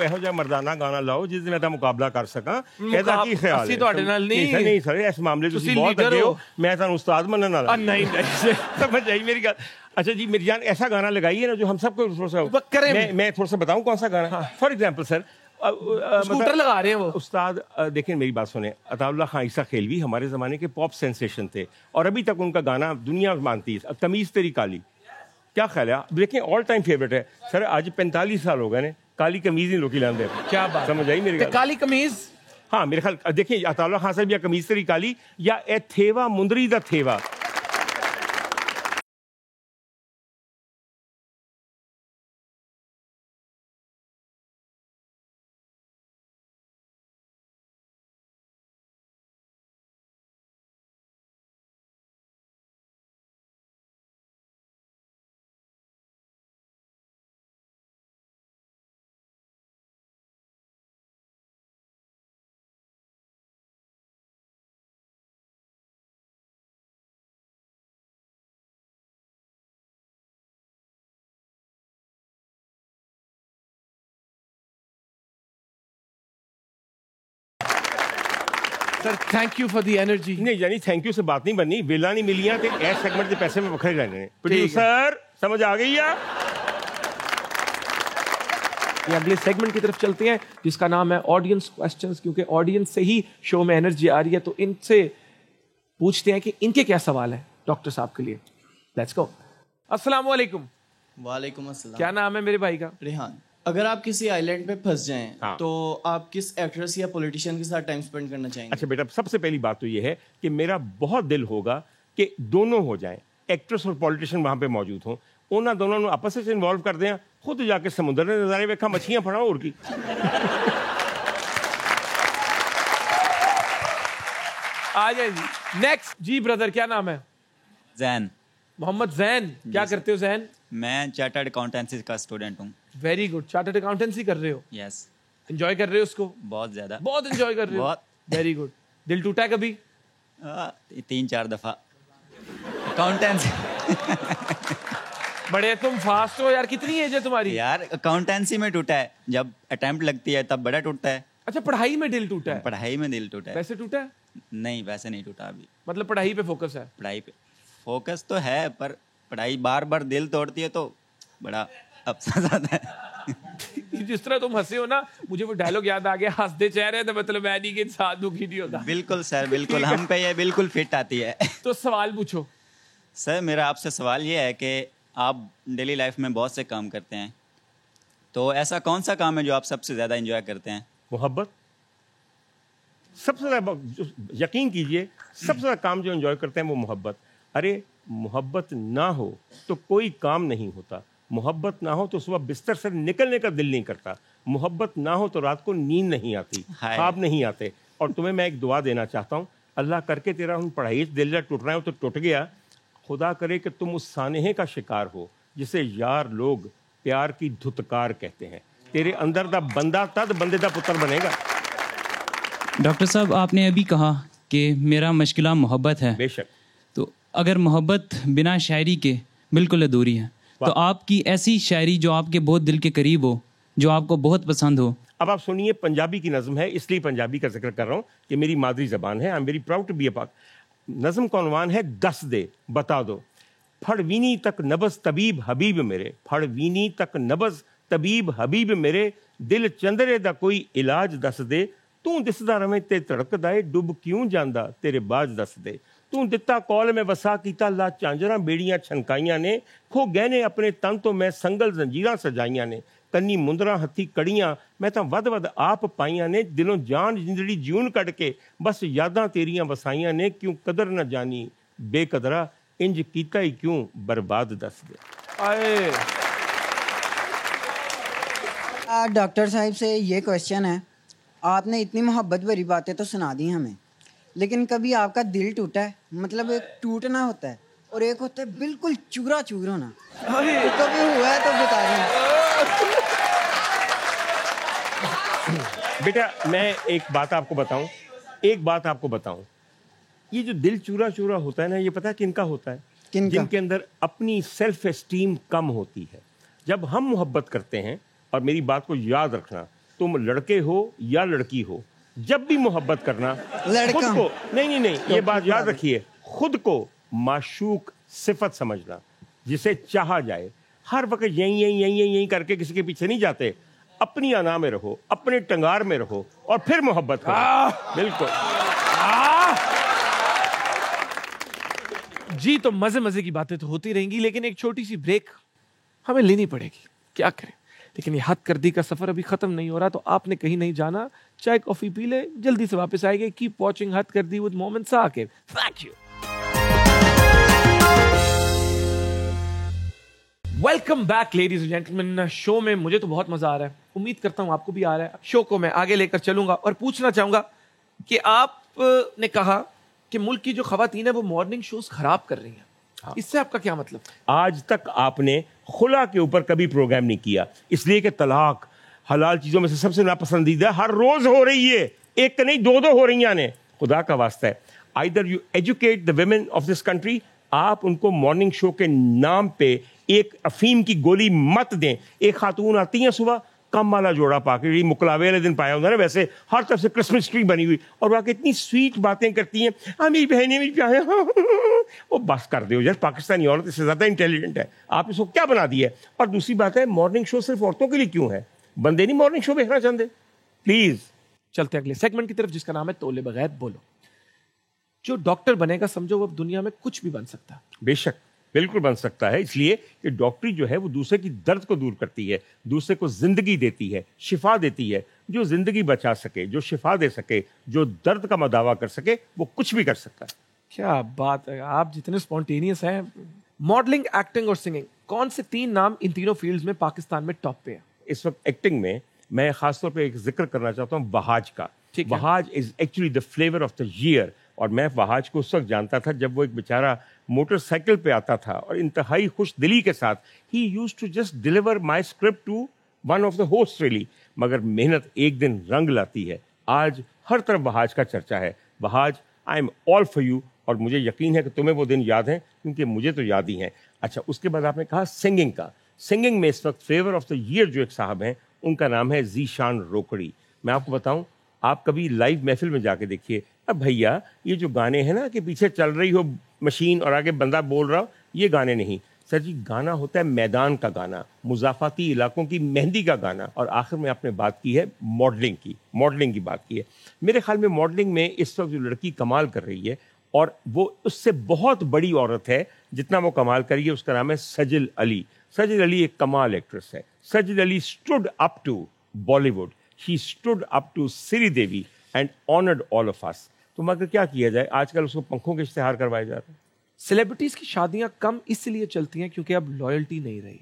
[SPEAKER 2] ਕੋਈ ਇਹੋ ਜਿਹਾ ਮਰਦਾਨਾ ਗਾਣਾ ਲਾਓ ਜਿਸ ਦੇ ਮੈਂ ਤਾਂ ਮੁਕਾਬਲਾ ਕਰ ਸਕਾਂ। ਇਹਦਾ ਕੀ ਖਿਆਲ ਹੈ?
[SPEAKER 1] ਅਸੀਂ ਤੁਹਾਡੇ ਨਾਲ
[SPEAKER 2] ਨਹੀਂ ਸਰ, ਇਸ ਮਾਮਲੇ ਤੁਸੀਂ ਬਹੁਤ ਅੱਗੇ ਹੋ, ਮੈਂ ਤੁਹਾਨੂੰ ਉਸਤਾਦ ਮੰਨਣ ਵਾਲਾ
[SPEAKER 1] ਨਹੀਂ
[SPEAKER 2] समझ आई मेरी बात। अच्छा जी मेरी जान, ऐसा गाना लगाइए ना जो हम सबको थोड़ा सा, मैं थोड़ा सा बताऊं कौन सा गाना। फॉर एग्जाम्पल सर,
[SPEAKER 1] स्कूटर लगा रहे हैं वो
[SPEAKER 2] उस्ताद। देखिए मेरी बात सुने, अताउल्लाह खान ईसा खेलवी हमारे ज़माने के पॉप सेंसेशन थे और अभी तक उनका गाना दुनिया मानती है। तमीज़ तेरी काली, क्या ख्याल है? देखिए ऑल टाइम फेवरेट है सर। आज 45 साल हो गए ने, काली कमीज़ ही लोग लाते हैं।
[SPEAKER 1] क्या बात,
[SPEAKER 2] समझ आई मेरी बात?
[SPEAKER 1] काली कमीज़,
[SPEAKER 2] हाँ मेरे ख्याल देखिए अताउल्लाह खान साहब या कमीज़ तेरी काली या ए थेवा मुंदरी दा थेवा।
[SPEAKER 1] Sir thank you for the energy.
[SPEAKER 2] नहीं यानी थैंक यू से बात नहीं बननी, वेला नहीं मिलियां ते ए सेगमेंट के पैसे में वखरे रहने ने। प्रोड्यूसर समझ आ गई है?
[SPEAKER 1] ये अगले सेगमेंट की तरफ चलते हैं जिसका नाम है ऑडियंस क्वेश्चंस, क्योंकि ऑडियंस से ही शो में एनर्जी आ रही है, तो इनसे पूछते हैं कि इनके क्या सवाल है डॉक्टर साहब के लिए। Let's go. अस्सलाम वालेकुम।
[SPEAKER 3] वालेकुम अस्सलाम।
[SPEAKER 1] क्या नाम है मेरे भाई का?
[SPEAKER 3] रेहान। अगर आप किसी आइलैंड पे फंस जाएं
[SPEAKER 2] हाँ।
[SPEAKER 3] तो आप किस एक्ट्रेस या पॉलिटिशियन के साथ टाइम स्पेंड करना चाहेंगे?
[SPEAKER 2] अच्छा बेटा, सबसे पहली बात तो ये है कि मेरा बहुत दिल होगा कि दोनों हो जाएं, एक्ट्रेस और पॉलिटिशियन वहां पे मौजूद हों, उन्होंने दोनों को आपस में इन्वॉल्व कर दें, खुद जाके समुद्र में नजारे वेखा, मछलियां फड़ा और की।
[SPEAKER 1] आ जाए जी। नेक्स्ट जी ब्रदर, क्या नाम है?
[SPEAKER 4] जैन।
[SPEAKER 1] मोहम्मद जैन। क्या करते हो जैन?
[SPEAKER 4] मैं चार्टर्ड अकाउंटेंसी का स्टूडेंट हूँ।
[SPEAKER 1] Very good. चार्टर्ड अकाउंटेंसी कर रहे हो?
[SPEAKER 4] यस।
[SPEAKER 1] एंजॉय कर रहे हो उसको?
[SPEAKER 4] बहुत ज्यादा।
[SPEAKER 1] बहुत एंजॉय कर रहे हो?
[SPEAKER 4] बहुत।
[SPEAKER 1] Very good. दिल टूटा है कभी?
[SPEAKER 4] 3-4 दफा। अकाउंटेंसी
[SPEAKER 1] बड़े तुम फास्ट हो यार। कितनी एज है तुम्हारी?
[SPEAKER 4] यार अकाउंटेंसी में टूटा है, जब अटेम्प्ट लगती है तब बड़ा टूटता है।
[SPEAKER 1] अच्छा, पढ़ाई में दिल टूटा है?
[SPEAKER 4] पढ़ाई में दिल टूटा है।
[SPEAKER 1] वैसे टूटा है?
[SPEAKER 4] नहीं वैसे नहीं टूटा अभी।
[SPEAKER 1] मतलब पढ़ाई पे फोकस है?
[SPEAKER 4] पढ़ाई पे फोकस तो है, पर पढ़ाई बार बार दिल तोड़ती है तो बड़ा अफसोस आता है।
[SPEAKER 1] जिस तरह तुम हंसे हो ना, मुझे वो डायलॉग याद आ गया, हंसते चेहरे तो मतलब मैं नहीं कि इंसान दुखी नहीं होता।
[SPEAKER 4] बिल्कुल सर, बिल्कुल हम पे ये बिल्कुल फिट आती है।
[SPEAKER 1] तो सवाल पूछो
[SPEAKER 4] सर। मेरा आपसे सवाल ये है कि आप डेली लाइफ में बहुत से काम करते हैं, तो ऐसा कौन सा काम है जो आप सबसे ज्यादा एंजॉय करते हैं?
[SPEAKER 2] मोहब्बत। सबसे ज्यादा यकीन कीजिए, सबसे ज्यादा काम जो एंजॉय करते हैं वो मोहब्बत। अरे मोहब्बत ना हो तो कोई काम नहीं होता, मोहब्बत ना हो तो सुबह बिस्तर से निकलने का दिल नहीं करता, मोहब्बत ना हो तो रात को नींद नहीं आती, ख्वाब नहीं आते। और तुम्हें मैं एक दुआ देना चाहता हूँ, अल्लाह करके तेरा उन पढ़ाई से दिल टूट रहा है तो टूट गया, खुदा करे कि तुम उस सानेहे का शिकार हो जिसे यार लोग प्यार की धुतकार कहते हैं। तेरे अंदर दा बंदा तद बंदे दा पुत्र बनेगा।
[SPEAKER 5] डॉक्टर साहब, आपने अभी कहा कि मेरा मशकिला मोहब्बत है।
[SPEAKER 2] बेशक।
[SPEAKER 5] तो अगर मोहब्बत बिना शायरी के बिल्कुल अधूरी है, तो आपकी ऐसी शायरी जो आपके बहुत दिल के करीब हो, जो आपको बहुत पसंद हो।
[SPEAKER 2] अब आप सुनिए, पंजाबी की नज़म है, इसलिए पंजाबी का जिक्र कर रहा हूँ कि मेरी मादरी ज़बान है। I am very proud to be a Pak. नज़म का उन्वान है दस दे बता दो। फड़वीनी तक नबज तबीब हबीब मेरे, फड़वीनी तक नबज तबीब हबीब मेरे, दिल चंदरे दा कोई इलाज दस दे, तू दिसदा रवें ते धड़कदा ए, डुब क्यों जांदा तेरे बाज दस दे, तू दिता कौल में वसा कीता, ला झांजरां बेड़ियां छनकाइयां ने, खो गहने अपने तन तो मैं संगल जंजीरां सजाइयां ने, कन्नी मुंदरां हत्थी कड़ियां मैं तां वध वध आप पाइयां ने, दिलों जान जिंदड़ी जीवन कढ के बस यादां तेरियां वसाइयां ने, क्यों कदर न जानी बेकदरा, इंज कीता ही क्यों बर्बाद दस दे।
[SPEAKER 1] आए
[SPEAKER 6] डॉक्टर साहब से ये क्वेश्चन है, आपने इतनी मोहब्बत भरी बातें तो सुना दी हमें, लेकिन कभी आपका दिल टूटा है? मतलब एक टूटना होता है और एक होता है बिल्कुल चूरा चूर होना, तो कभी हुआ है तो बता दें।
[SPEAKER 2] बेटा मैं एक बात आपको बताऊं, ये जो दिल चूरा चूरा होता है ना, ये पता है किनका होता है? जिनके अंदर अपनी सेल्फ एस्टीम कम होती है। जब हम मोहब्बत करते हैं, और मेरी बात को याद रखना, तुम लड़के हो या लड़की हो, जब भी मोहब्बत करना खुद को नहीं, ये बात याद रखिए, खुद को माशूक सिफत समझना, जिसे चाहा जाए। हर वक्त यही करके किसी के पीछे नहीं जाते, अपनी अना में रहो, अपने टंगार में रहो और फिर मोहब्बत करो। बिल्कुल।
[SPEAKER 1] जी, तो मजे मजे की बातें तो होती रहेंगी, लेकिन एक छोटी सी ब्रेक हमें लेनी पड़ेगी, क्या करें। लेकिन ये हद गर्दी का सफर अभी खत्म नहीं हो रहा, तो आपने कहीं नहीं जाना, चाय कॉफी पी ले, जल्दी से वापस आएंगे। कीप वॉचिंग हद गर्दी with Momin Saqib. Thank you. Welcome back ladies and gentleman. Show में मुझे तो बहुत मजा आ रहा है, उम्मीद करता हूं आपको भी आ रहा है। शो को मैं आगे लेकर चलूंगा और पूछना चाहूंगा कि आपने कहा कि मुल्क की जो खवातीन है वो मॉर्निंग शोज खराब कर रही हैं, इससे आपका क्या मतलब?
[SPEAKER 2] आज तक आपने खुला के ऊपर कभी प्रोग्राम नहीं किया, इसलिए कि तलाक हलाल चीजों में से सबसे नापसंदीदा हर रोज हो रही है, एक नहीं दो हो रही हैं। खुदा का वास्ता है, either you educate the women of this country, आप उनको मॉर्निंग शो के नाम पे एक अफीम की गोली मत दें। एक खातून आती है सुबह, कम वाला जोड़ा पाके, मुकलावे वाले दिन पाया होता है ना, वैसे हर तरफ से क्रिसमस ट्री बनी हुई, और वहाँ इतनी स्वीट बातें करती हैं, मेरी बहनें मेरी प्यारे, वो बस कर दो यार, पाकिस्तानी औरत इससे ज्यादा इंटेलिजेंट है, आप इसको क्या बना दिया है। और दूसरी बात है, मॉर्निंग शो सिर्फ औरतों के लिए क्यों है? बंदे नहीं मॉर्निंग शो देखना चाहते? प्लीज
[SPEAKER 1] चलते अगले सेगमेंट की तरफ, जिसका नाम है तोले बगैर बोलो। जो डॉक्टर बनेगा, समझो वो अब दुनिया में कुछ भी बन सकता है।
[SPEAKER 2] बेशक, बिल्कुल बन सकता है, इसलिए कि डॉक्टरी जो है वो दूसरे की दर्द को दूर करती है, दूसरे को जिंदगी देती है, शिफा देती है। जो जिंदगी बचा सके, जो शिफा दे सके, जो दर्द का मदावा कर सके, वो कुछ भी कर सकता है।
[SPEAKER 1] क्या बात है, आप जितने स्पॉन्टेनियस हैं। मॉडलिंग, एक्टिंग और सिंगिंग, कौन से 3 नाम इन तीनों फील्ड्स में पाकिस्तान में टॉप पे है?
[SPEAKER 2] इस वक्त एक्टिंग में मैं खासतौर पे एक जिक्र करना चाहता हूँ वहाज का। Wahaj is actually the flavour of the year, और मैं वहाज को उस वक्त जानता था जब वो एक बेचारा मोटरसाइकिल पे आता था और इंतहाई खुश दिली के साथ ही used to just deliver my script to one of the host really. मगर मेहनत एक दिन रंग लाती है, आज हर तरफ वहाज का चर्चा है। Wahaj, I am all for you, और मुझे यकीन है कि तुम्हें वो दिन याद हैं, क्योंकि मुझे तो याद ही हैं। अच्छा, उसके बाद आपने कहा सिंगिंग का। सिंगिंग में इस वक्त फ्लेवर ऑफ द ईयर जो एक साहब हैं, उनका नाम है ज़ीशान रोकड़ी। मैं आपको बताऊं, आप कभी लाइव महफिल में जाके देखिए, अब भैया ये जो गाने हैं ना कि पीछे चल रही हो मशीन और आगे बंदा बोल रहा हो, ये गाने नहीं सर जी। गाना होता है मैदान का गाना, मुजाफाती इलाकों की मेहंदी का गाना। और आखिर में आपने बात की है मॉडलिंग की बात की है। मेरे ख्याल में मॉडलिंग में इस वक्त जो लड़की कमाल कर रही है, और वो उससे बहुत बड़ी औरत है जितना वो कमाल करी है, उसका नाम है सजिल अली। सजिल अली एक कमाल एक्ट्रेस है। Sajal Ali stood up to Bollywood, she stood up to Sridevi and honoured all of us. तो मगर क्या किया जाए, आजकल उसको पंखों के इश्तिहार करवाए जा रहे हैं।
[SPEAKER 1] सेलिब्रिटीज की शादियां कम इसलिए चलती हैं क्योंकि अब लॉयल्टी नहीं रही।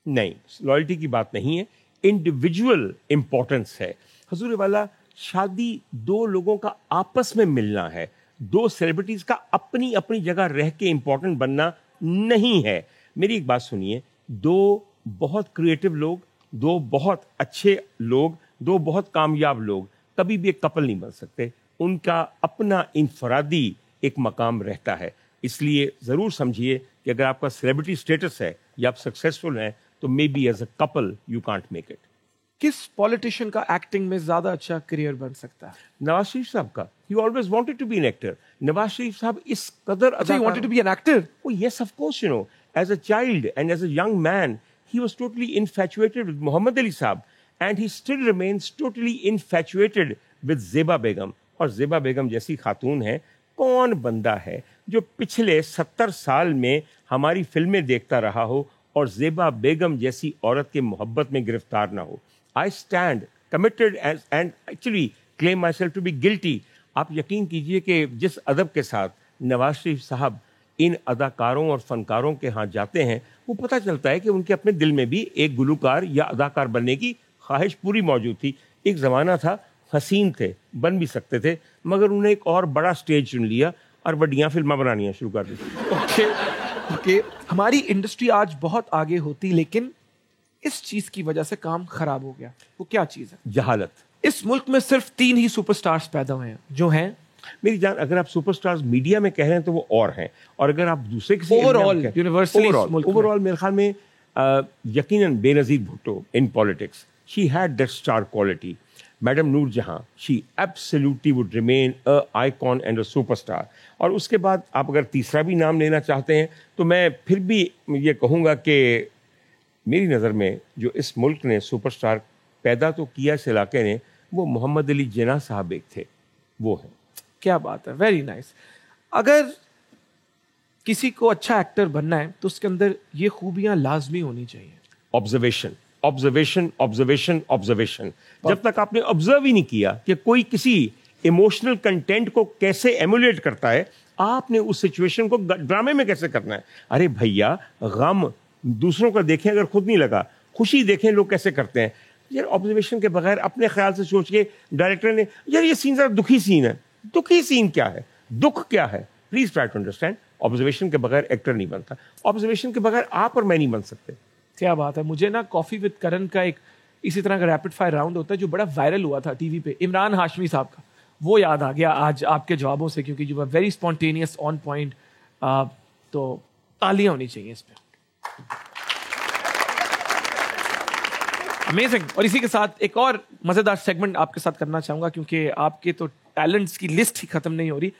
[SPEAKER 2] नहीं, लॉयल्टी की बात नहीं है, इंडिविजुअल इंपॉर्टेंस है। हुजूर वाला, शादी 2 लोगों का आपस में मिलना है, 2 सेलिब्रिटीज का अपनी अपनी जगह रह के इंपॉर्टेंट बनना नहीं है। मेरी एक बात सुनिए, 2 बहुत क्रिएटिव लोग, 2 बहुत अच्छे लोग, 2 बहुत कामयाब लोग कभी भी एक कपल नहीं बन सकते। उनका अपना इनफरादी एक मकाम रहता है। इसलिए ज़रूर समझिए कि अगर आपका सेलिब्रिटी स्टेटस है या आप सक्सेसफुल हैं, तो maybe as a couple you can't make it.
[SPEAKER 1] किस पॉलिटिशियन का एक्टिंग में ज्यादा अच्छा करियर बन सकता है?
[SPEAKER 2] नवाज शरीफ साहब का। He always wanted to be an actor. Nawaz Sharif साहब इस कदर
[SPEAKER 1] wanted to be an actor?
[SPEAKER 2] Oh yes, of course, you know. As a child and as a young man, he was totally infatuated with Muhammad Ali Saab, and he still remains totally infatuated with Zeba Begum. और ज़ेबा बेगम जैसी खातून है, कौन बंदा है जो पिछले 70 साल में हमारी फिल्में देखता रहा हो और ज़ेबा बेगम जैसी औरत के मोहब्बत में गिरफ्तार ना हो। I stand committed and actually claim myself to be guilty. आप यकीन कीजिए कि जिस अदब के साथ नवाज शरीफ साहब इन अदाकारों और फनकारों के यहाँ जाते हैं, वो पता चलता है कि उनके अपने दिल में भी एक गुलूकार या अदाकार बनने की ख्वाहिश पूरी मौजूद थी। एक ज़माना था, हसीन थे, बन भी सकते थे, मगर उन्हें एक और बड़ा स्टेज चुन लिया और बड़ियाँ फिल्में बनानी शुरू कर दी।
[SPEAKER 1] ओके, हमारी इंडस्ट्री आज बहुत आगे होती, लेकिन इस चीज की वजह से काम खराब हो गया। वो क्या चीज है?
[SPEAKER 2] जहालत।
[SPEAKER 1] इस मुल्क में सिर्फ 3 ही सुपरस्टार्स पैदा हुए हैं, जो हैं
[SPEAKER 2] मेरी जान, अगर आप सुपरस्टार्स मीडिया में कह रहे हैं तो वो और हैं, और अगर आप दूसरे किसी
[SPEAKER 1] ओवरऑल यूनिवर्सली
[SPEAKER 2] ओवरऑल मेरे ख्याल में यकीनन Benazir Bhutto in politics, she had that star quality. Madam Noor Jehan, she absolutely would remain a icon and a superstar. और उसके बाद आप अगर तीसरा भी नाम लेना चाहते हैं तो मैं फिर भी ये कहूँगा कि मेरी नज़र में जो इस मुल्क ने सुपरस्टार पैदा तो किया इस इलाके ने, वो मोहम्मद अली जिन्ना साहब एक थे, वो हैं.
[SPEAKER 1] क्या बात है, वेरी नाइस. अगर किसी को अच्छा एक्टर बनना है तो उसके अंदर ये खूबियां लाजमी होनी चाहिए.
[SPEAKER 2] Observation, observation, observation, observation. जब तक आपने ऑब्जर्व ही नहीं किया कि कोई किसी इमोशनल कंटेंट को कैसे एमुलेट करता है, आपने उस सिचुएशन को ड्रामे में कैसे करना है. अरे भैया, गम दूसरों का देखें, अगर खुद नहीं लगा, खुशी देखें लोग कैसे करते हैं. यार ऑब्जर्वेशन के बगैर अपने ख्याल से सोच के डायरेक्टर ने, यार ये सीन जरा दुखी सीन है. दुखी सीन क्या है, दुख क्या है, please try to understand. Observation के बगैर एक्टर नहीं बनता. ऑब्जर्वेशन के बगैर आप और मैं नहीं बन सकते.
[SPEAKER 1] क्या बात है. मुझे ना कॉफी विद करण का एक इसी तरह का रैपिड फायर राउंड होता है जो बड़ा वायरल हुआ था टीवी पे, इमरान हाशमी साहब का, वो याद आ गया आज आपके जवाबों से, क्योंकि you were very spontaneous, on point. तो तालियां होनी चाहिए इस पे. अमेजिंग. और इसी के साथ एक और मजेदार सेगमेंट आपके साथ करना चाहूंगा, क्योंकि आपके तो टैलेंट्स की लिस्ट ही खत्म नहीं हो रही.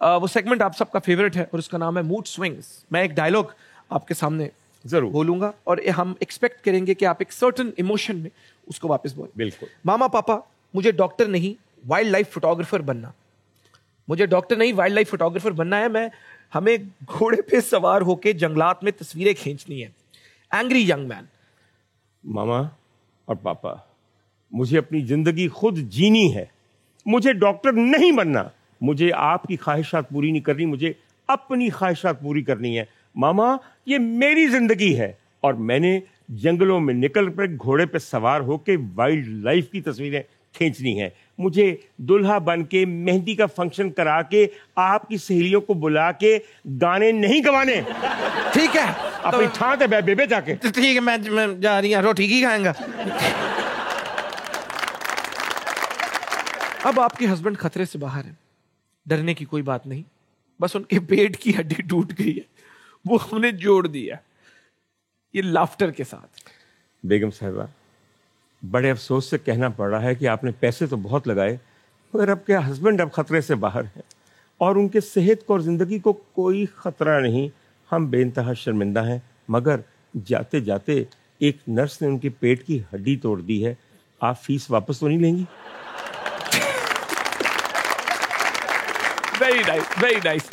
[SPEAKER 1] वो सेगमेंट आप सबका फेवरेट है और उसका नाम है मूड स्विंग्स. मैं एक डायलॉग आपके सामने
[SPEAKER 2] जरूर
[SPEAKER 1] बोलूंगा और हम एक्सपेक्ट करेंगे कि आप एक सर्टेन इमोशन में उसको वापस बोलें.
[SPEAKER 2] बिल्कुल.
[SPEAKER 1] मामा पापा, मुझे डॉक्टर नहीं वाइल्ड लाइफ फोटोग्राफर बनना. मुझे डॉक्टर नहीं वाइल्ड लाइफ फोटोग्राफर बनना है. हमें घोड़े पे सवार होके जंगलात में तस्वीरें खींचनी है. Angry young man.
[SPEAKER 2] मामा और पापा, मुझे अपनी जिंदगी खुद जीनी है. मुझे डॉक्टर नहीं बनना. मुझे आपकी ख्वाहिशात पूरी नहीं करनी, मुझे अपनी ख्वाहिशात पूरी करनी है. मामा, ये मेरी जिंदगी है और मैंने जंगलों में निकल कर घोड़े पे सवार होके वाइल्ड लाइफ की तस्वीरें खींचनी है. मुझे दुल्हा बन के मेहंदी का फंक्शन करा के आपकी सहेलियों को बुला के गाने नहीं गवाने.
[SPEAKER 1] ठीक है,
[SPEAKER 2] अपनी ठाट है बेबे जाके.
[SPEAKER 1] ठीक है, मैं जा रही हूँ, रोटी ही खाएंगा. अब आपके हस्बैंड खतरे से बाहर है. डरने की कोई बात नहीं, बस उनके पेट की हड्डी टूट गई है, वो हमने जोड़ दिया ये लाफ्टर के साथ.
[SPEAKER 2] बेगम साहिबा, बड़े अफसोस से कहना पड़ रहा है कि आपने पैसे तो बहुत लगाए, मगर आपके हस्बैंड अब खतरे से बाहर हैं और उनके सेहत को और जिंदगी को कोई खतरा नहीं. हम बेइंतहा शर्मिंदा हैं, मगर जाते जाते एक नर्स ने उनके पेट की हड्डी तोड़ दी है. आप फीस वापस तो नहीं लेंगी?
[SPEAKER 1] Very nice, very nice.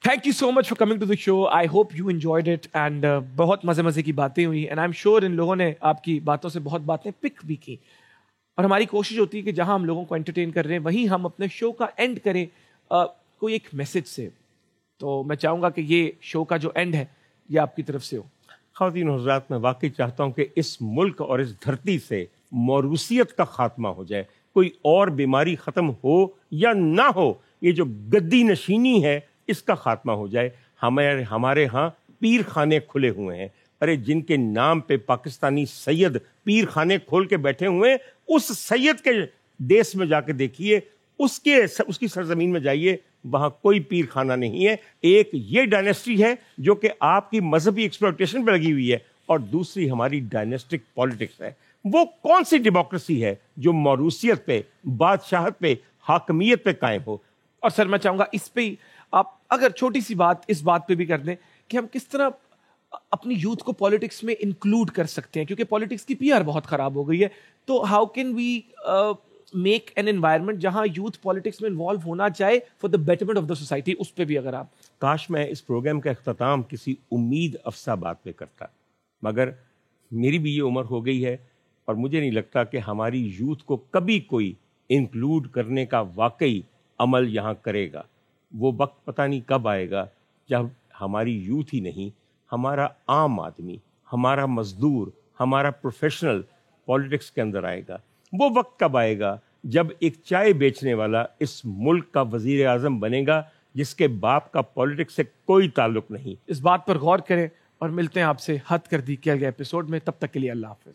[SPEAKER 1] Thank you so much for coming to the show. I hope you enjoyed it and बहुत मजे की बातें हुई and I'm sure इन लोगों ने आपकी बातों से बहुत बातें पिक भी की. और हमारी कोशिश होती है कि जहां हम लोगों को एंटरटेन कर रहे हैं वहीं हम अपने शो का एंड करें कोई एक मैसेज से. तो मैं चाहूंगा कि ये शो का जो एंड है ये आपकी तरफ से हो.
[SPEAKER 2] ख़वातीन और हज़रात, मैं वाकई चाहता हूं कि इस मुल्क और इस धरती से मौरूसियत का खात्मा हो जाए. कोई और बीमारी ख़त्म हो या ना हो, ये जो गद्दी नशीनी है इसका खात्मा हो जाए. हमारे यहाँ पीर खाने खुले हुए हैं. अरे जिनके नाम पे पाकिस्तानी सैयद पीर खाने खोल के बैठे हुए हैं, उस सैयद के देश में जाके देखिए, उसकी सरजमीन में जाइए, वहाँ कोई पीर खाना नहीं है. एक ये डायनेस्टी है जो कि आपकी मजहबी एक्सप्लॉयटेशन पे लगी हुई है और दूसरी हमारी डायनेस्टिक पॉलिटिक्स है. वो कौन सी डेमोक्रेसी है जो मौरूसियत पे, बादशाहत पे, हाकमियत पे कायम हो.
[SPEAKER 1] और सर मैं चाहूंगा इस पे आप अगर छोटी सी बात इस बात पे भी कर दें कि हम किस तरह अपनी यूथ को पॉलिटिक्स में इंक्लूड कर सकते हैं, क्योंकि पॉलिटिक्स की पीआर बहुत खराब हो गई है. तो how can we make an environment जहां यूथ पॉलिटिक्स में इन्वॉल्व होना चाहे for the betterment of the society, उस पर भी अगर आप.
[SPEAKER 2] काश मैं इस प्रोग्राम का इख्तिताम किसी उम्मीद अफसा बात पे करता, मगर मेरी भी ये उम्र हो गई है और मुझे नहीं लगता कि हमारी यूथ को कभी कोई इंक्लूड करने का वाकई अमल यहाँ करेगा. वो वक्त पता नहीं कब आएगा जब हमारी यूथ ही नहीं, हमारा आम आदमी, हमारा मजदूर, हमारा प्रोफेशनल पॉलिटिक्स के अंदर आएगा. वो वक्त कब आएगा जब एक चाय बेचने वाला इस मुल्क का वजीर आज़म बनेगा जिसके बाप का पॉलिटिक्स से कोई ताल्लुक नहीं.
[SPEAKER 1] इस बात पर गौर करें और मिलते हैं आपसे हद कर दी किया गया एपिसोड में. तब तक के लिए अल्लाह हाफिज.